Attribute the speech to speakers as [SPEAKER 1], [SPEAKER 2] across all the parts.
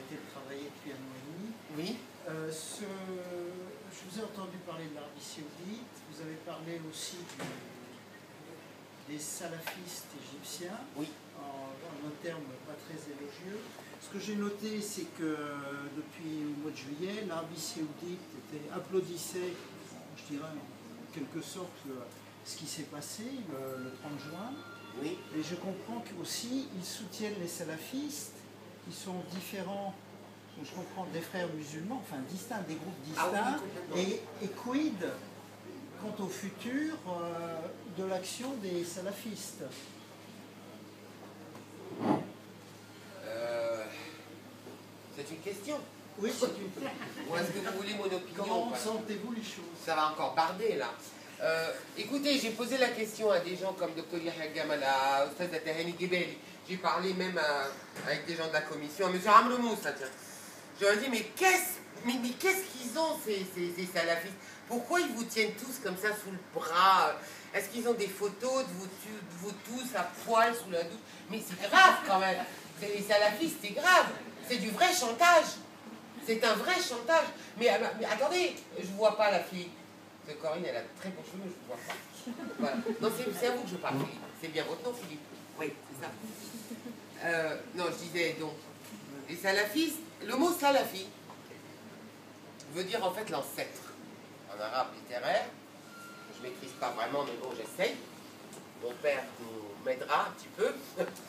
[SPEAKER 1] arrêté de travailler depuis 1 an et demi.
[SPEAKER 2] Oui.
[SPEAKER 1] Je vous ai entendu parler de l'Arabie Saoudite, vous avez parlé aussi des salafistes égyptiens,
[SPEAKER 2] Oui.
[SPEAKER 1] en un terme pas très élogieux. Ce que j'ai noté, c'est que depuis le mois de juillet, l'Arabie Saoudite applaudissait, je dirais en quelque sorte, ce qui s'est passé le 30 juin.
[SPEAKER 2] Oui.
[SPEAKER 1] Et je comprends qu'aussi, ils soutiennent les salafistes, qui sont différents, je comprends, des frères musulmans, enfin distincts, des groupes distincts. Et quid quant au futur de l'action des salafistes?
[SPEAKER 2] C'est une question.
[SPEAKER 1] Oui, c'est une question.
[SPEAKER 2] Ou est-ce que vous voulez mon opinion?
[SPEAKER 1] Comment sentez-vous les choses?
[SPEAKER 2] Ça va encore barder là. Écoutez, j'ai posé la question à des gens comme Dr Yahya Gamal, à Oustaz Tahani Gebeli. J'ai parlé même avec des gens de la commission, à M. Ramlo Moussa, tiens. Je leur ai dit, mais qu'est-ce qu'ils ont ces salafistes? Pourquoi ils vous tiennent tous comme ça sous le bras? Est-ce qu'ils ont des photos de vous tous à poil sous la douche? Mais c'est grave quand même. Les salafistes, c'est grave. C'est du vrai chantage. C'est un vrai chantage. Mais attendez, je ne vois pas la fille. Parce que Corinne, elle a très beaux cheveux, je ne vois pas. Voilà. Non, c'est à vous que je parle, Philippe. C'est bien votre nom, Philippe. Oui, c'est ça. Non, je disais donc, les salafistes, le mot salafi veut dire en fait l'ancêtre. En arabe littéraire, je ne maîtrise pas vraiment, mais bon, j'essaye. Mon père nous m'aidera un petit peu.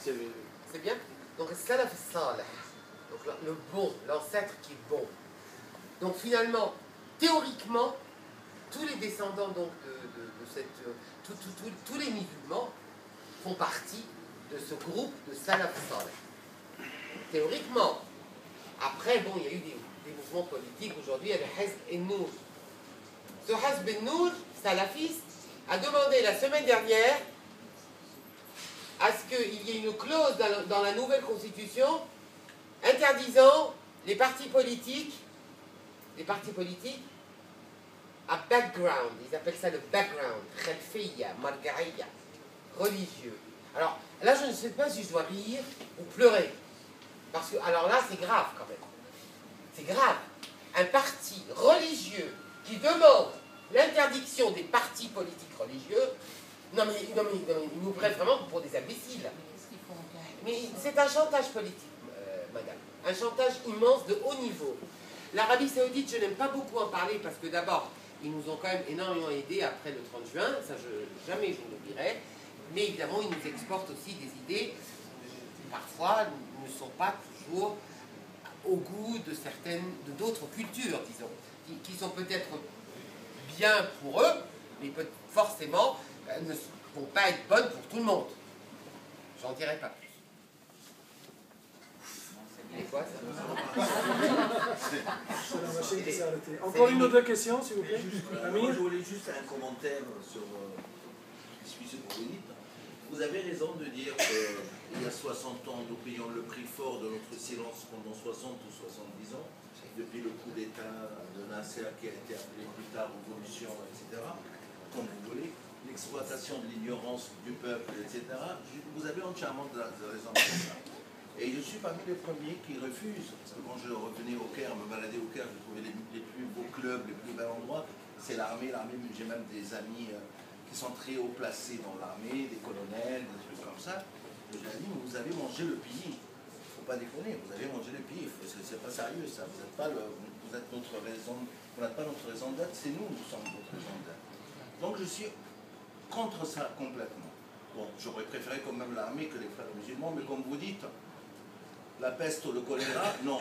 [SPEAKER 2] C'est bien. Donc, salaf salih. Donc, le bon, l'ancêtre qui est bon. Donc, finalement, théoriquement, tous les descendants donc, de cette... tous les musulmans font partie de ce groupe de salaf salih. Théoriquement. Après, bon, il y a eu des mouvements politiques aujourd'hui, il y a le Hizb en-Nour. Ce Hizb en-Nour, salafiste, a demandé la semaine dernière à ce qu'il y ait une clause dans la nouvelle constitution interdisant les partis politiques à background, ils appellent ça le background, khalfiyya, marga'iyya, religieux. Alors là, je ne sais pas si je dois rire ou pleurer, parce que, alors là, c'est grave quand même. C'est grave. Un parti religieux qui demande l'interdiction des partis politiques religieux, non mais ils nous prennent vraiment pour des imbéciles. Mais c'est un chantage politique, madame. Un chantage immense de haut niveau. L'Arabie Saoudite, je n'aime pas beaucoup en parler parce que d'abord, ils nous ont quand même énormément aidés après le 30 juin, ça jamais je n'oublierai. Mais évidemment, ils nous exportent aussi des idées qui parfois ne sont pas toujours au goût de d'autres cultures, disons, qui sont peut-être bien pour eux, mais forcément ne vont pas être bonnes pour tout le monde. J'en dirai pas plus. C'est quoi ça?
[SPEAKER 3] Encore une autre question, s'il vous plaît.
[SPEAKER 4] Moi, je voulais juste un commentaire sur ce que vous dites. Vous avez raison de dire qu'il y a 60 ans, nous payons le prix fort de notre silence pendant 60 ou 70 ans, depuis le coup d'État de Nasser qui a été appelé plus tard révolution, etc. Comme vous voulez, l'exploitation de l'ignorance du peuple, etc. Vous avez entièrement de raison pour ça. Et je suis parmi les premiers qui refusent, parce que quand je revenais au Caire, me balader au Caire, je trouvais les plus beaux clubs, les plus bels endroits, c'est l'armée. J'ai même des amis qui sont très haut placés dans l'armée, des colonels, des trucs comme ça. Et je leur ai dit, mais vous avez mangé le pays. Il ne faut pas déconner, vous avez mangé le pays. C'est pas sérieux ça. Vous n'êtes pas notre raison d'être, c'est nous sommes votre raison d'être. Donc je suis contre ça complètement. Bon, j'aurais préféré quand même l'armée que les frères musulmans, mais comme vous dites, la peste ou le choléra, non.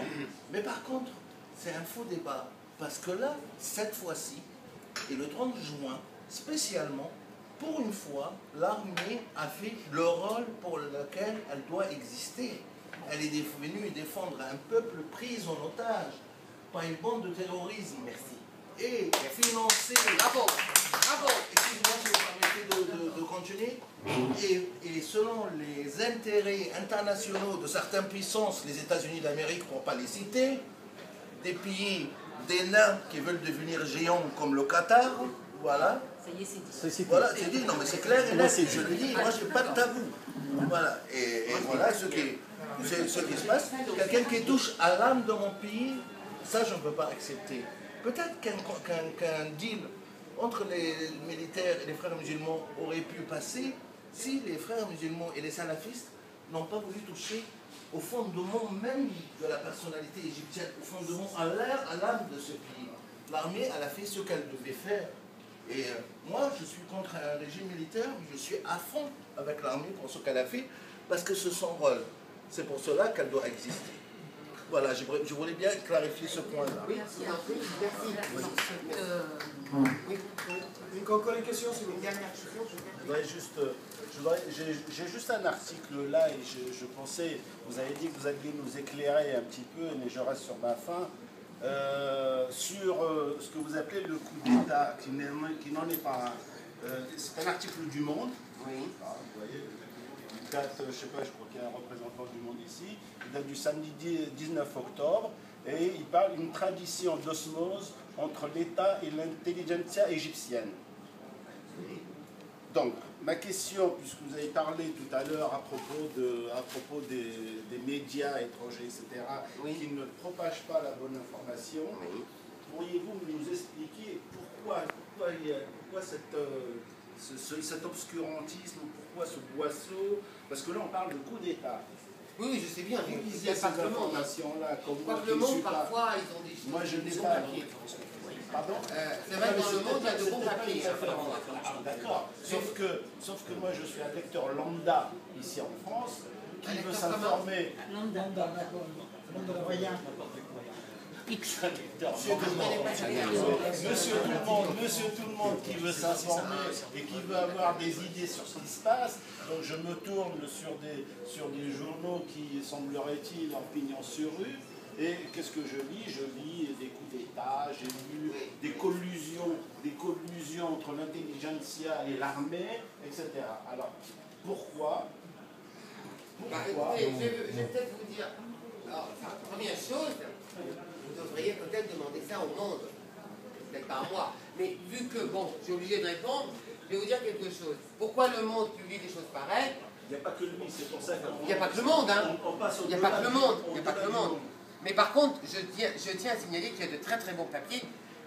[SPEAKER 4] Mais par contre, c'est un faux débat. Parce que là, cette fois-ci, et le 30 juin, spécialement, pour une fois, l'armée a fait le rôle pour lequel elle doit exister. Elle est venue défendre un peuple pris en otage par une bande de terrorisme.
[SPEAKER 2] Merci.
[SPEAKER 4] Et financer...
[SPEAKER 2] Bravo. Bravo.
[SPEAKER 4] Excusez-moi si vous permettez de continuer. Et selon les intérêts internationaux de certaines puissances, les États-Unis d'Amérique, pour ne pas les citer, des pays, des nains qui veulent devenir géants comme le Qatar, voilà.
[SPEAKER 5] Ça y est, c'est dit.
[SPEAKER 4] Voilà, c'est dit, non mais c'est clair et net, je le dis, moi je n'ai pas de tabou. Voilà, et voilà ce qui est... C'est ce qui se passe. Quelqu'un qui touche à l'âme de mon pays, ça je ne peux pas accepter. Peut-être qu'un deal entre les militaires et les frères musulmans aurait pu passer si les frères musulmans et les salafistes n'ont pas voulu toucher au fondement même de la personnalité égyptienne, au fondement, à l'âme de ce pays. L'armée, elle a fait ce qu'elle devait faire. Et moi, je suis contre un régime militaire, je suis à fond avec l'armée pour ce qu'elle a fait, parce que c'est son rôle. C'est pour cela qu'elle doit exister. Voilà, je voulais bien clarifier ce point-là.
[SPEAKER 2] Oui, merci.
[SPEAKER 3] Encore une question, s'il vous
[SPEAKER 2] Une
[SPEAKER 3] plaît.
[SPEAKER 2] dernière question,
[SPEAKER 5] J'ai juste un article là et je pensais, vous avez dit que vous alliez nous éclairer un petit peu, mais je reste sur ma faim, sur ce que vous appelez le coup d'État, qui n'en est pas un. C'est un article du Monde.
[SPEAKER 2] Oui.
[SPEAKER 5] Ah, vous voyez, il date, je ne sais pas, je crois qu'il y a un représentant du Monde ici, il date du samedi 19 octobre, et il parle d'une tradition d'osmose entre l'État et l'intelligentsia égyptienne. Donc, ma question, puisque vous avez parlé tout à l'heure à propos des médias étrangers, etc.,
[SPEAKER 2] Oui.
[SPEAKER 5] qui ne propagent pas la bonne information,
[SPEAKER 2] Oui.
[SPEAKER 5] pourriez-vous nous expliquer pourquoi cet obscurantisme, pourquoi ce boisseau? Parce que là, on parle de coup d'État.
[SPEAKER 2] Oui, je sais bien.
[SPEAKER 5] Vous
[SPEAKER 2] Il n'y
[SPEAKER 5] disiez
[SPEAKER 2] a
[SPEAKER 5] ces
[SPEAKER 2] pas que le monde.
[SPEAKER 5] informations-là, comme
[SPEAKER 2] Pas
[SPEAKER 5] moi
[SPEAKER 2] que
[SPEAKER 5] qui
[SPEAKER 2] le
[SPEAKER 5] ne
[SPEAKER 2] monde,
[SPEAKER 5] suis pas...
[SPEAKER 2] parfois, ils ont des choses.
[SPEAKER 5] Moi, je n'ai
[SPEAKER 2] des bons
[SPEAKER 5] pas...
[SPEAKER 2] papiers.
[SPEAKER 5] Pardon?
[SPEAKER 2] C'est vrai que dans le monde, il y a de bons papiers.
[SPEAKER 5] D'accord. Sauf que moi, je suis un lecteur lambda ici en France, qui
[SPEAKER 2] Un
[SPEAKER 5] veut
[SPEAKER 2] lecteur
[SPEAKER 5] s'informer.
[SPEAKER 1] Moyen.
[SPEAKER 5] Monsieur tout le monde qui veut s'informer et qui veut avoir des idées sur ce qui se passe. Donc je me tourne sur des journaux qui, semblerait-il, en pignon sur rue. Et qu'est-ce que je lis? Je lis des coups d'État, j'ai lu des collusions entre l'intelligentsia et l'armée, etc. Alors, pourquoi
[SPEAKER 2] Écoutez, je vais peut-être vous dire. Alors, première chose, vous devriez peut-être demander ça au monde. Peut-être pas à moi. Mais vu que, bon, je suis obligé de répondre, je vais vous dire quelque chose. Pourquoi le monde publie des choses pareilles?
[SPEAKER 5] Il n'y a pas que lui, c'est pour ça
[SPEAKER 2] Il n'y a pas que le monde, hein. Il n'y a pas que le monde. Il n'y a pas que le monde. Mais par contre, je tiens à signaler qu'il y a de très très bons papiers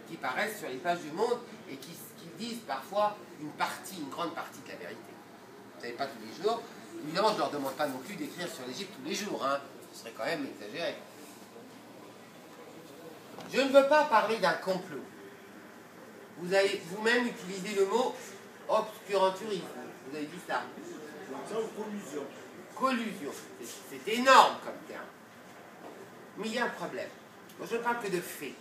[SPEAKER 2] qui paraissent sur les pages du Monde et qui disent parfois une grande partie de la vérité. Vous savez, pas tous les jours. Évidemment, je ne leur demande pas non plus d'écrire sur l'Égypte tous les jours, hein. Ce serait quand même exagéré. Je ne veux pas parler d'un complot. Vous avez vous-même utilisé le mot obscuranturisme. Vous avez dit ça.
[SPEAKER 5] collusion.
[SPEAKER 2] Collusion. C'est énorme comme terme. Mais il y a un problème. Moi, je ne parle que de faits.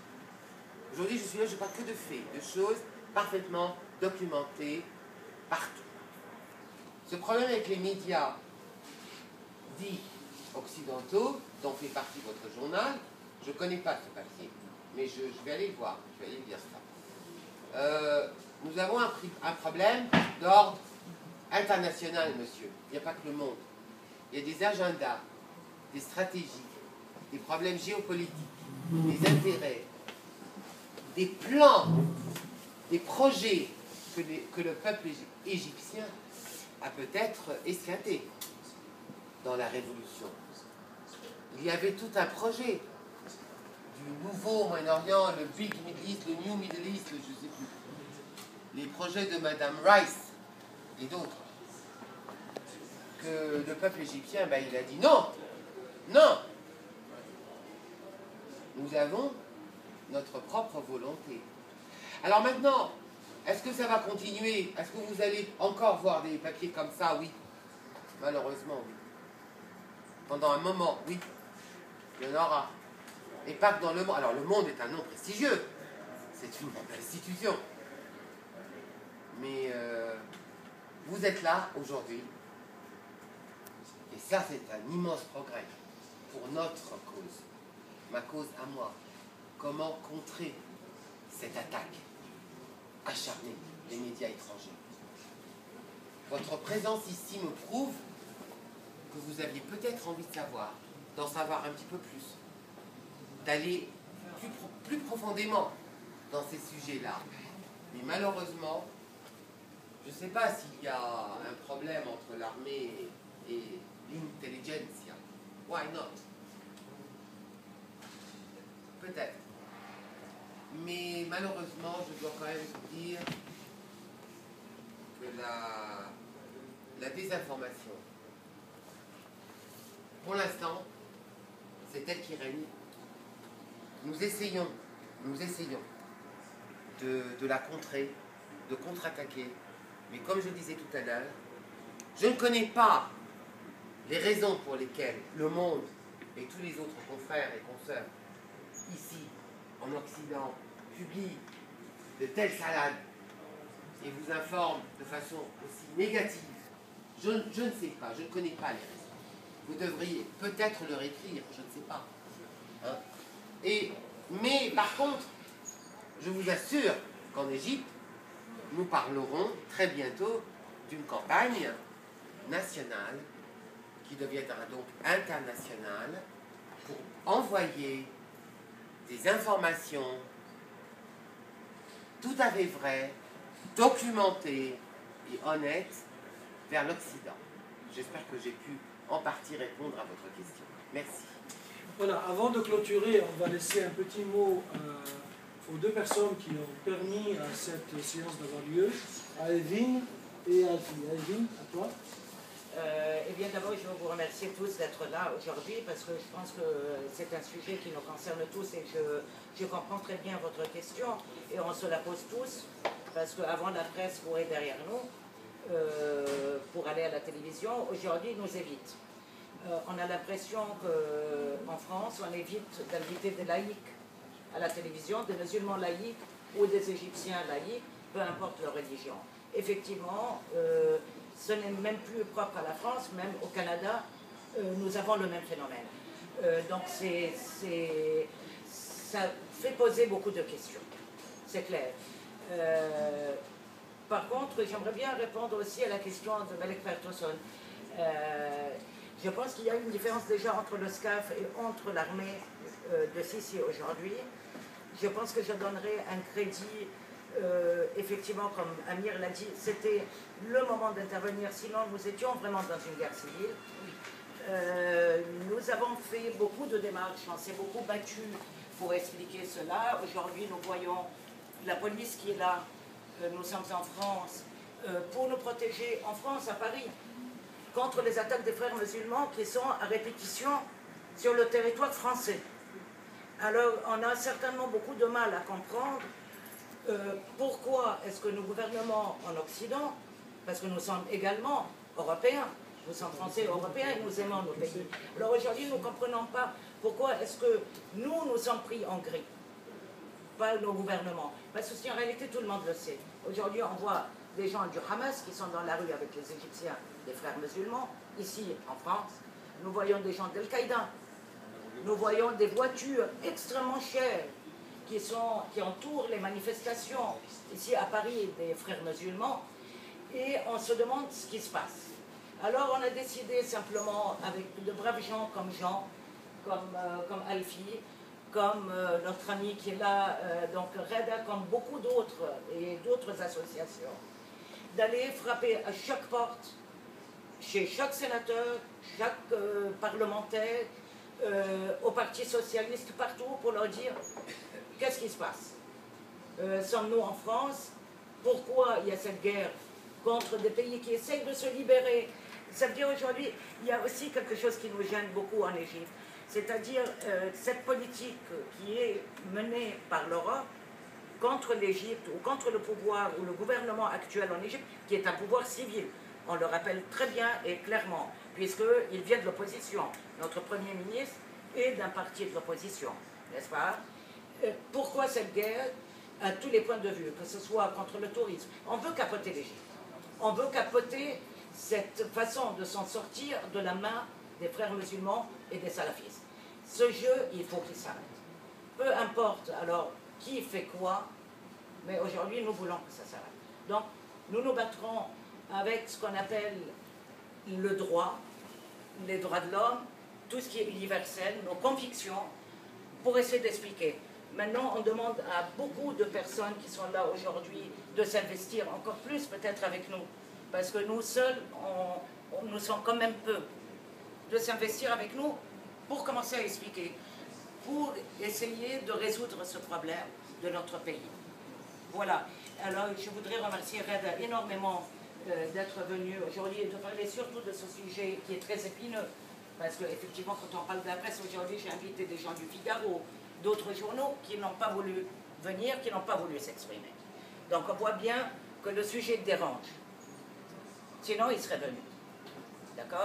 [SPEAKER 2] Aujourd'hui, je suis là, je ne parle que de faits, de choses parfaitement documentées partout. Ce problème avec les médias dits occidentaux, dont fait partie votre journal, je ne connais pas ce papier, mais je vais aller le voir, je vais aller lire ça. Nous avons un problème d'ordre international, monsieur. Il n'y a pas que le monde. Il y a des agendas, des stratégies, des problèmes géopolitiques, des intérêts, des plans, des projets que le peuple égyptien a peut-être esquinté dans la Révolution. Il y avait tout un projet du nouveau Moyen-Orient, le Big Middle East, le New Middle East, je ne sais plus. Les projets de Madame Rice et d'autres. Que le peuple égyptien, ben, il a dit non, non. Nous avons notre propre volonté. Alors maintenant, est-ce que ça va continuer? Est-ce que vous allez encore voir des papiers comme ça? Oui. Malheureusement, oui. Pendant un moment, oui. Il y en aura. Et pas que dans le monde. Alors le monde est un nom prestigieux. C'est une institution. Mais vous êtes là aujourd'hui. Et ça, c'est un immense progrès pour notre cause. Ma cause à moi. Comment contrer cette attaque acharnée des médias étrangers? Votre présence ici me prouve que vous aviez peut-être envie de savoir, d'en savoir un petit peu plus, d'aller plus profondément dans ces sujets-là. Mais malheureusement, je ne sais pas s'il y a un problème entre l'armée et l'intelligentsia. Why not? Peut-être. Mais malheureusement, je dois quand même vous dire que la désinformation, pour l'instant, c'est elle qui règne. Nous essayons de la contrer, de contre-attaquer. Mais comme je disais tout à l'heure, je ne connais pas les raisons pour lesquelles le monde et tous les autres confrères et consoeurs ici, en Occident, publient de telles salades et vous informent de façon aussi négative. Je ne sais pas, je ne connais pas les raisons. Vous devriez peut-être leur écrire, je ne sais pas. Hein? Mais par contre, je vous assure qu'en Égypte, nous parlerons très bientôt d'une campagne nationale qui deviendra donc internationale pour envoyer des informations tout à fait vraies, documentées et honnêtes vers l'Occident. J'espère que j'ai pu en partie répondre à votre question. Merci.
[SPEAKER 3] Voilà, avant de clôturer, on va laisser un petit mot aux deux personnes qui ont permis à cette séance d'avoir lieu, à Evin et à Alfie. Evin, à toi.
[SPEAKER 6] Eh bien, d'abord, je veux vous remercier tous d'être là aujourd'hui parce que je pense que c'est un sujet qui nous concerne tous et je comprends très bien votre question et on se la pose tous parce qu'avant la presse courait derrière nous pour aller à la télévision, aujourd'hui nous évite. On a l'impression qu'en France, on évite d'inviter des laïcs à la télévision, des musulmans laïcs ou des Égyptiens laïcs, peu importe leur religion. Effectivement, ce n'est même plus propre à la France, même au Canada, nous avons le même phénomène. Donc ça fait poser beaucoup de questions, c'est clair. Par contre, j'aimerais bien répondre aussi à la question de Malek Ferguson. Je pense qu'il y a une différence déjà entre le SCAF et entre l'armée de Sisi aujourd'hui. Je pense que je donnerai un crédit, effectivement, comme Amir l'a dit, c'était le moment d'intervenir, sinon nous étions vraiment dans une guerre civile. Nous avons fait beaucoup de démarches, on s'est beaucoup battu pour expliquer cela. Aujourd'hui, nous voyons la police qui est là, nous sommes en France, pour nous protéger en France, à Paris, contre les attaques des frères musulmans qui sont à répétition sur le territoire français. Alors, on a certainement beaucoup de mal à comprendre pourquoi est-ce que nos gouvernements en Occident, parce que nous sommes également européens, nous sommes français et européens et nous aimons nos pays. Alors aujourd'hui, nous ne comprenons pas pourquoi est-ce que nous sommes pris en gris, pas nos gouvernements. Parce que si en réalité, tout le monde le sait. Aujourd'hui, on voit des gens du Hamas qui sont dans la rue avec les Égyptiens, des frères musulmans, ici en France. Nous voyons des gens d'Al-Qaïda. Nous voyons des voitures extrêmement chères qui entourent les manifestations ici à Paris des frères musulmans. Et on se demande ce qui se passe. Alors on a décidé simplement avec de braves gens comme Jean, comme Alfie, comme notre ami qui est là, donc Reda, comme beaucoup d'autres et d'autres associations, d'aller frapper à chaque porte, chez chaque sénateur, chaque parlementaire, au Parti socialiste, partout, pour leur dire qu'est-ce qui se passe. Sommes-nous en France? Pourquoi il y a cette guerre contre des pays qui essayent de se libérer? Ça veut dire aujourd'hui, il y a aussi quelque chose qui nous gêne beaucoup en Égypte, c'est-à-dire cette politique qui est menée par l'Europe contre l'Égypte ou contre le pouvoir ou le gouvernement actuel en Égypte, qui est un pouvoir civil. On le rappelle très bien et clairement, puisqu'il vient de l'opposition. Notre Premier ministre est d'un parti de l'opposition, n'est-ce pas? Pourquoi cette guerre à tous les points de vue, que ce soit contre le tourisme? On veut capoter l'Égypte. On veut capoter cette façon de s'en sortir de la main des frères musulmans et des salafistes. Ce jeu, il faut qu'il s'arrête. Peu importe alors qui fait quoi, mais aujourd'hui nous voulons que ça s'arrête. Donc nous nous battrons avec ce qu'on appelle le droit, les droits de l'homme, tout ce qui est universel, nos convictions, pour essayer d'expliquer. Maintenant, on demande à beaucoup de personnes qui sont là aujourd'hui de s'investir encore plus peut-être avec nous, parce que nous seuls, nous sommes quand même peu, de s'investir avec nous pour commencer à expliquer, pour essayer de résoudre ce problème de notre pays. Voilà. Alors, je voudrais remercier Reda énormément d'être venu aujourd'hui et de parler surtout de ce sujet qui est très épineux. Parce qu'effectivement, quand on parle de la presse aujourd'hui, j'ai invité des gens du Figaro, d'autres journaux qui n'ont pas voulu venir, qui n'ont pas voulu s'exprimer. Donc on voit bien que le sujet dérange. Sinon, ils seraient venus. D'accord ?